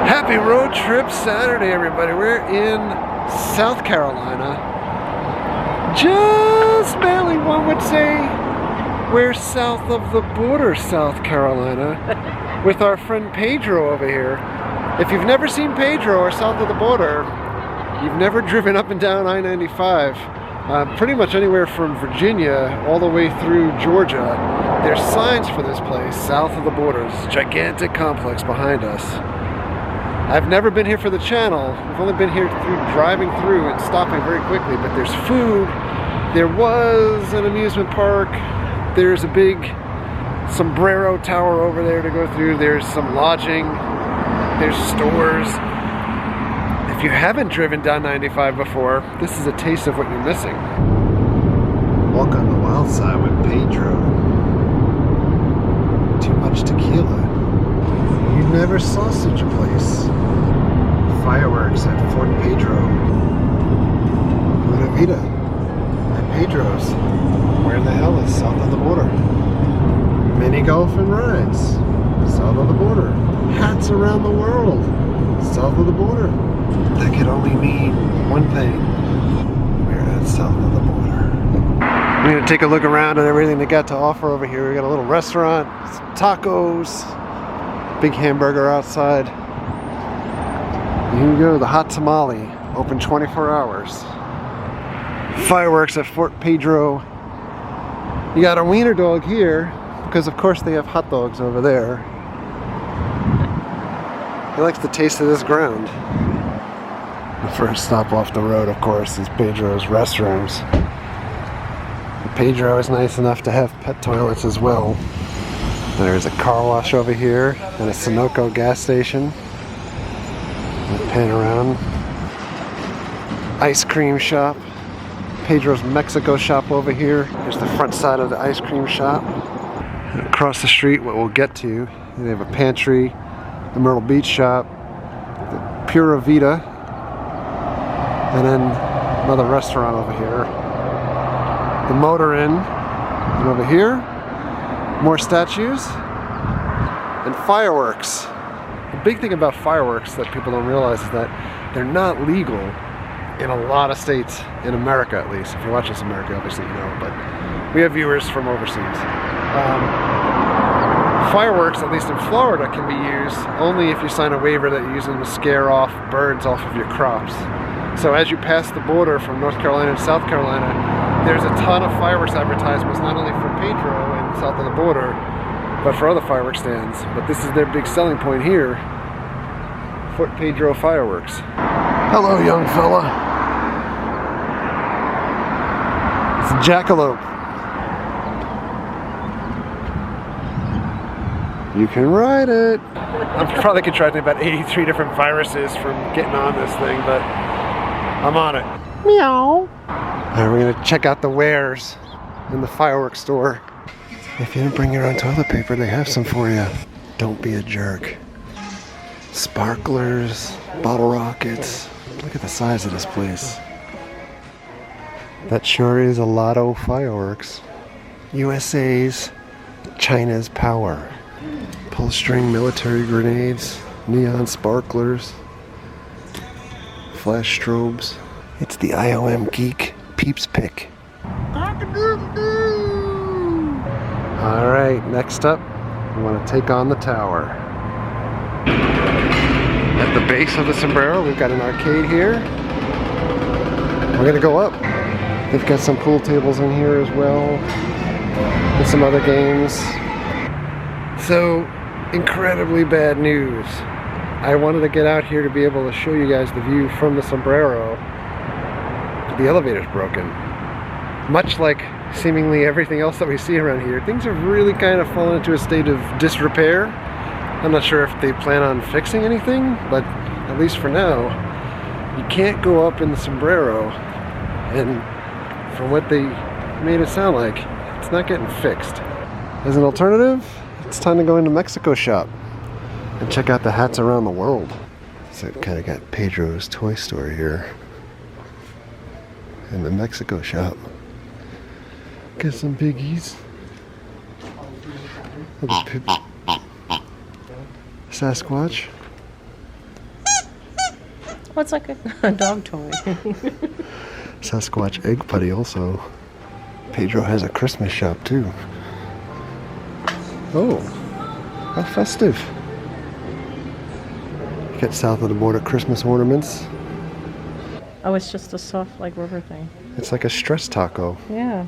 Happy road trip Saturday, everybody. We're in South Carolina. Just barely, one would say, we're south of the border, South Carolina, with our friend Pedro over here. If you've never seen Pedro or south of the border, you've never driven up and down I-95, pretty much anywhere from Virginia all the way through Georgia, there's signs for this place, south of the border. This gigantic complex behind us. I've never been here for the channel. We've only been here through driving through and stopping very quickly, but there's food. There was an amusement park. There's a big Sombrero tower over there to go through. There's some lodging. There's stores. If you haven't driven down 95 before, this is a taste of what you're missing. Walk on the wild side with Pedro. Too much tequila. You never saw such a place. Fireworks at Fort Pedro. Buena Vida at Pedro's. Where the hell is south of the border? Mini golf and rides. South of the border. Hats around the world. South of the border. That could only mean one thing. We're at south of the border. We're going to take a look around at everything they got to offer over here. We got a little restaurant, some tacos, big hamburger outside. Here you go, the hot tamale, open 24 hours. Fireworks at Fort Pedro. You got a wiener dog here, because of course they have hot dogs over there. He likes the taste of this ground. The first stop off the road, of course, is Pedro's Restrooms. Pedro is nice enough to have pet toilets as well. There's a car wash over here and a Sunoco gas station. Pan around. Ice cream shop. Pedro's Mexico shop over here. Here's the front side of the ice cream shop. And across the street, what we'll get to, they have a pantry, the Myrtle Beach shop, the Pura Vida, and then another restaurant over here. The Motor Inn, and over here, more statues, and fireworks. The big thing about fireworks that people don't realize is that they're not legal in a lot of states, in America at least. If you're watching this in America, obviously you know, but we have viewers from overseas. Fireworks, at least in Florida, can be used only if you sign a waiver that you use them to scare off birds off of your crops. So as you pass the border from North Carolina to South Carolina, there's a ton of fireworks advertisements, not only for Pedro and south of the border, but for other fireworks stands. But this is their big selling point here, Fort Pedro fireworks. Hello, young fella. It's a jackalope. You can ride it. I'm probably contracting about 83 different viruses from getting on this thing, but I'm on it. Meow. Alright, we're gonna check out the wares in the fireworks store. If you didn't bring your own toilet paper, they have some for you. Don't be a jerk. Sparklers, bottle rockets. Look at the size of this place. That sure is a lotto fireworks. USA's, China's power. Pull string military grenades, neon sparklers, flash strobes. It's the IOM Geek Peeps Pick. Alright, next up, we want to take on the tower. At the base of the Sombrero, we've got an arcade here. We're going to go up. They've got some pool tables in here as well, and some other games. So, incredibly bad news. I wanted to get out here to be able to show you guys the view from the Sombrero. The elevator's broken. Much like seemingly everything else that we see around here, things have really kind of fallen into a state of disrepair. I'm not sure if they plan on fixing anything, but at least for now, you can't go up in the Sombrero, and from what they made it sound like, it's not getting fixed. As an alternative, it's time to go into Mexico shop and check out the hats around the world. So I've kind of got Pedro's toy store here in the Mexico shop. Got some biggies. Sasquatch. Well, it's like a dog toy. Sasquatch egg putty also. Pedro has a Christmas shop too. Oh, how festive. You got south of the border Christmas ornaments. Oh, it's just a soft, like, rubber thing. It's like a stress taco. Yeah.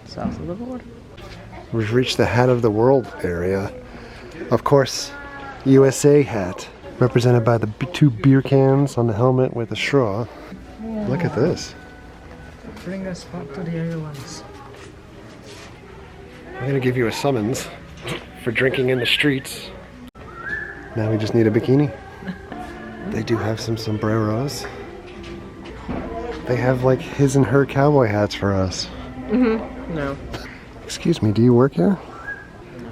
South of the border. We've reached the hat of the world area. Of course, USA hat, represented by the two beer cans on the helmet with a straw. Yeah. Look at this. Bring us back to the other ones. I'm gonna give you a summons for drinking in the streets. Now we just need a bikini. They do have some sombreros. They have like his and her cowboy hats for us. Mm-hmm. No. Excuse me, do you work here?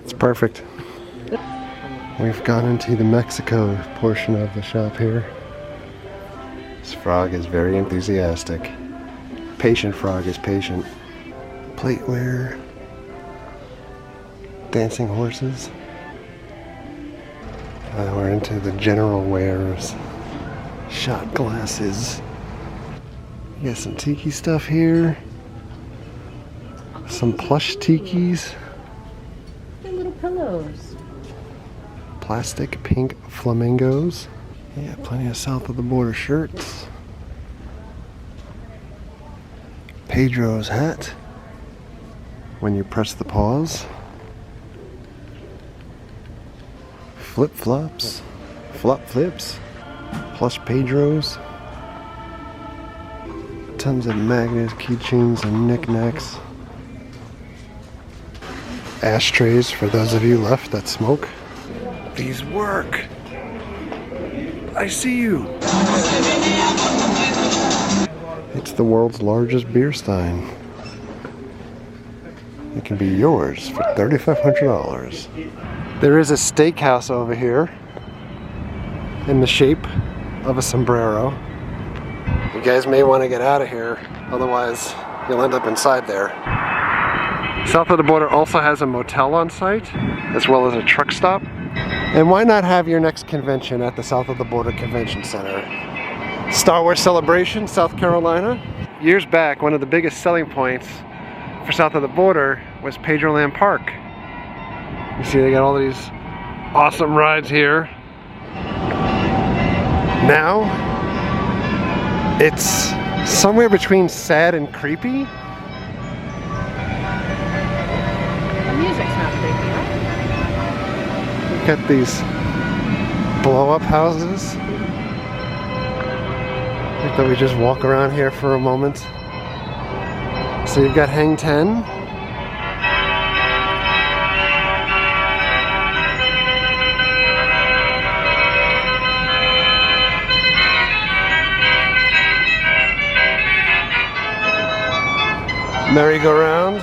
It's perfect. We've gone into the Mexico portion of the shop here. This frog is very enthusiastic. Patient frog is patient. Plateware. Dancing horses. We're into the general wares. Shot glasses. You got some tiki stuff here. Some plush tikis. They're little pillows. Plastic pink flamingos. Yeah, plenty of south of the border shirts. Pedro's hat. When you press the pause. Flip flops. Flop flips. Plush Pedro's. Tons of magnets, keychains, and knickknacks. Ashtrays for those of you left that smoke. These work. I see you. It's the world's largest beer stein. It can be yours for $3,500. There is a steakhouse over here in the shape of a sombrero. You guys may want to get out of here, otherwise you'll end up inside there. South of the border also has a motel on site, as well as a truck stop. And why not have your next convention at the South of the Border Convention Center? Star Wars Celebration, South Carolina. Years back, one of the biggest selling points for South of the Border was Pedroland Park. You see they got all these awesome rides here. Now, it's somewhere between sad and creepy. The music's not creepy, right? We've got these blow-up houses. I thought we just walk around here for a moment. So you've got Hang 10. Merry-go-round.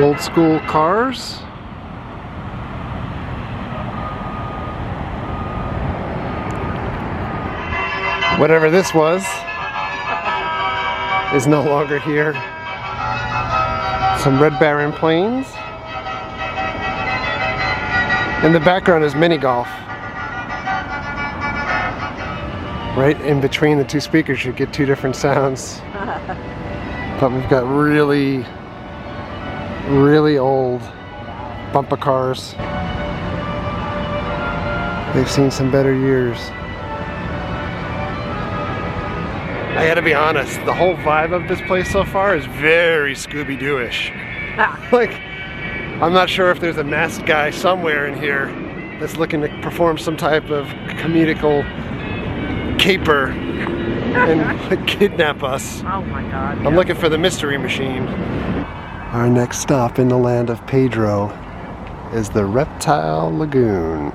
Old school cars. Whatever this was is no longer here. Some Red Baron planes. In the background is mini golf. Right in between the two speakers you get two different sounds. But we've got really old bumper cars. They've seen some better years. I gotta be honest, the whole vibe of this place so far is very Scooby-Doo-ish. Like, I'm not sure if there's a masked guy somewhere in here that's looking to perform some type of comedical caper and kidnap us. Oh my God. I'm looking for the mystery machine. Our next stop in the land of Pedro is the Reptile Lagoon.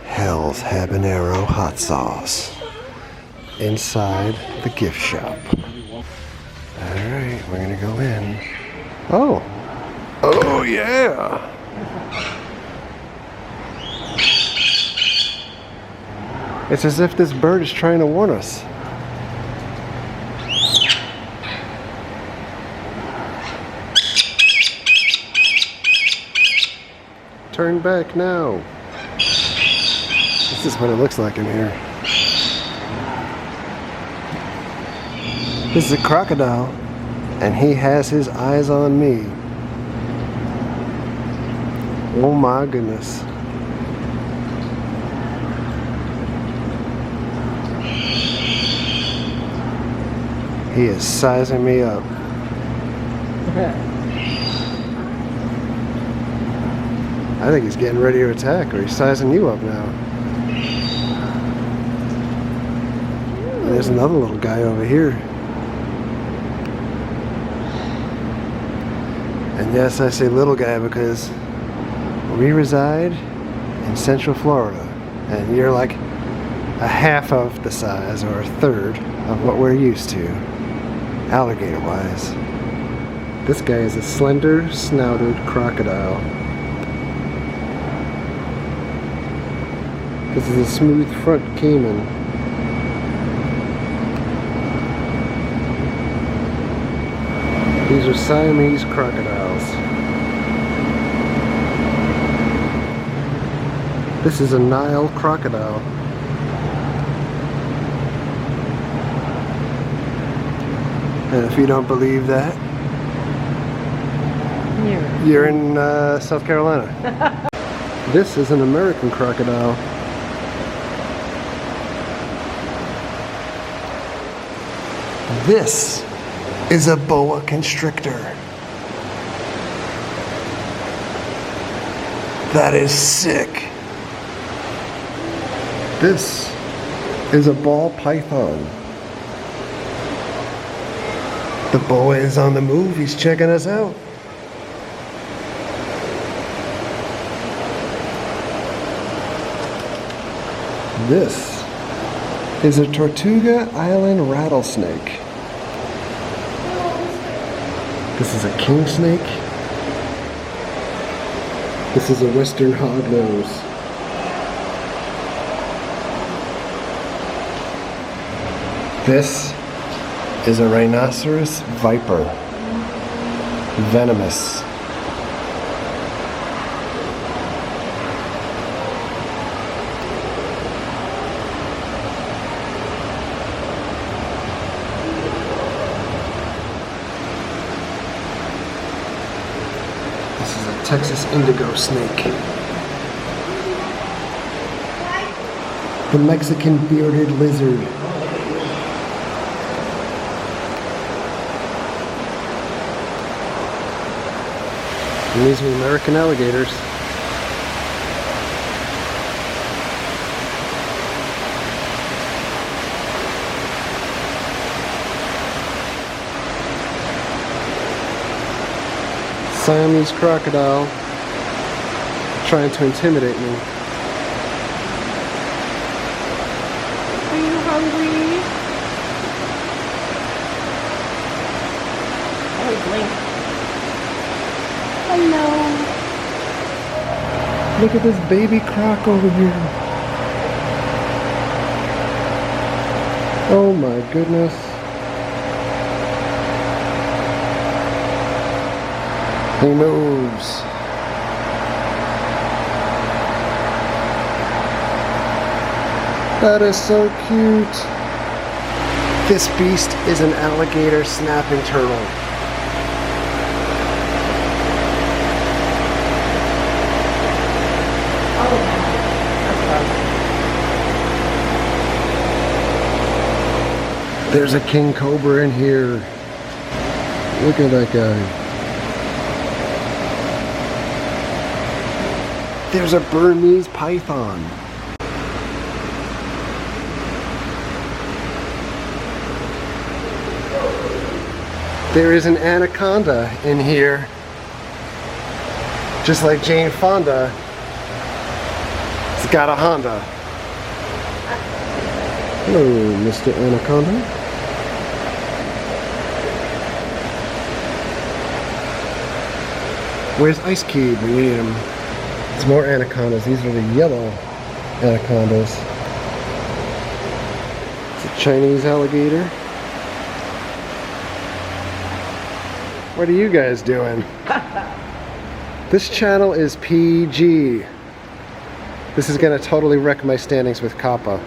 Hell's Habanero hot sauce. Inside the gift shop. Alright, we're gonna go in. Oh! Oh yeah! It's as if this bird is trying to warn us. Turn back now. This is what it looks like in here. This is a crocodile, and he has his eyes on me. Oh my goodness. He is sizing me up. I think he's getting ready to attack, or he's sizing you up now. And there's another little guy over here. And yes, I say little guy because we reside in Central Florida, and you're like a half of the size or a third of what we're used to, alligator wise. This guy is a slender snouted crocodile. This is a smooth front caiman. These are Siamese crocodiles. This is a Nile crocodile. And if you don't believe that, you're in South Carolina. This is an American crocodile. This is a boa constrictor. That is sick. This is a ball python. The boa is on the move. He's checking us out. This is a Tortuga Island rattlesnake. This is a king snake. This is a western hognose. This is a rhinoceros viper. Venomous. Texas Indigo snake. The Mexican bearded lizard. And these are American alligators. Siamese crocodile trying to intimidate me. Are you hungry? Oh, blink. Hello. Look at this baby croc over here. Oh my goodness. He moves. That is so cute. This beast is an alligator snapping turtle. Oh, that's There's a king cobra in here. Look at that guy. There's a Burmese python. There is an anaconda in here. Just like Jane Fonda. It's got a Honda. Hello, Mr. Anaconda. Where's Ice Cube? We need him. It's more anacondas. These are the yellow anacondas. It's a Chinese alligator. What are you guys doing? This channel is PG. This is gonna totally wreck my standings with Kappa.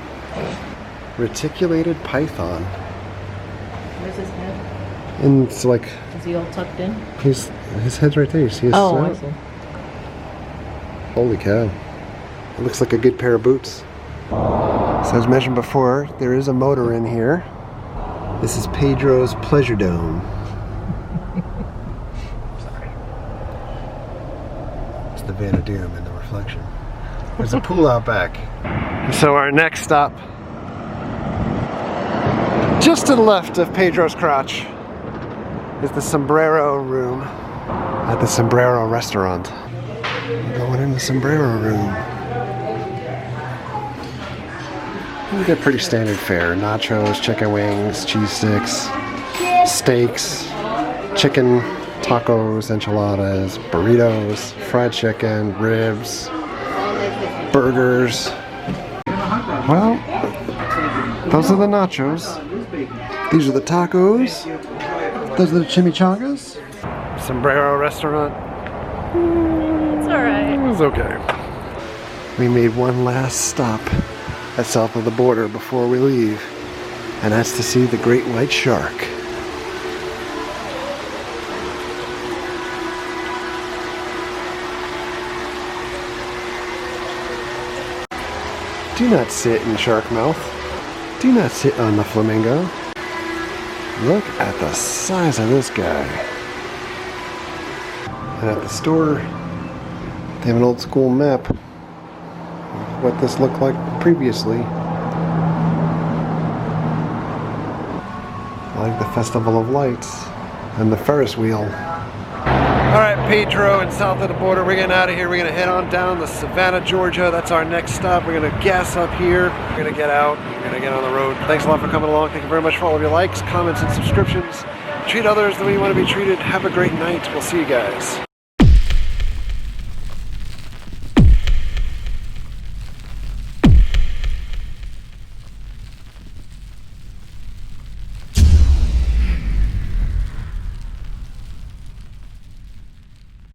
Reticulated python. Where's his head? And it's like, Is he all tucked in? his head's right there. You see his Oh, snout? I see. Holy cow. It looks like a good pair of boots. So as mentioned before, there is a motor in here. This is Pedro's Pleasure Dome. Sorry. It's the Vanadium in the reflection. There's a pool out back. So our next stop, just to the left of Pedro's crotch, is the Sombrero Room at the Sombrero restaurant. We're going in the Sombrero Room. We get pretty standard fare. Nachos, chicken wings, cheese sticks, steaks, chicken, tacos, enchiladas, burritos, fried chicken, ribs, burgers. Well, those are the nachos. These are the tacos. Those are the chimichangas. Sombrero restaurant. It's alright. It was okay. We made one last stop at south of the border before we leave, and that's to see the great white shark. Do not sit in shark mouth. Do not sit on the flamingo. Look at the size of this guy. And at the store, they have an old school map of what this looked like previously. Like the Festival of Lights and the Ferris wheel. Alright, Pedro and south of the border, we're getting out of here. We're going to head on down to Savannah, Georgia. That's our next stop. We're going to gas up here. We're going to get out. We're going to get on the road. Thanks a lot for coming along. Thank you very much for all of your likes, comments, and subscriptions. Treat others the way you want to be treated. Have a great night. We'll see you guys.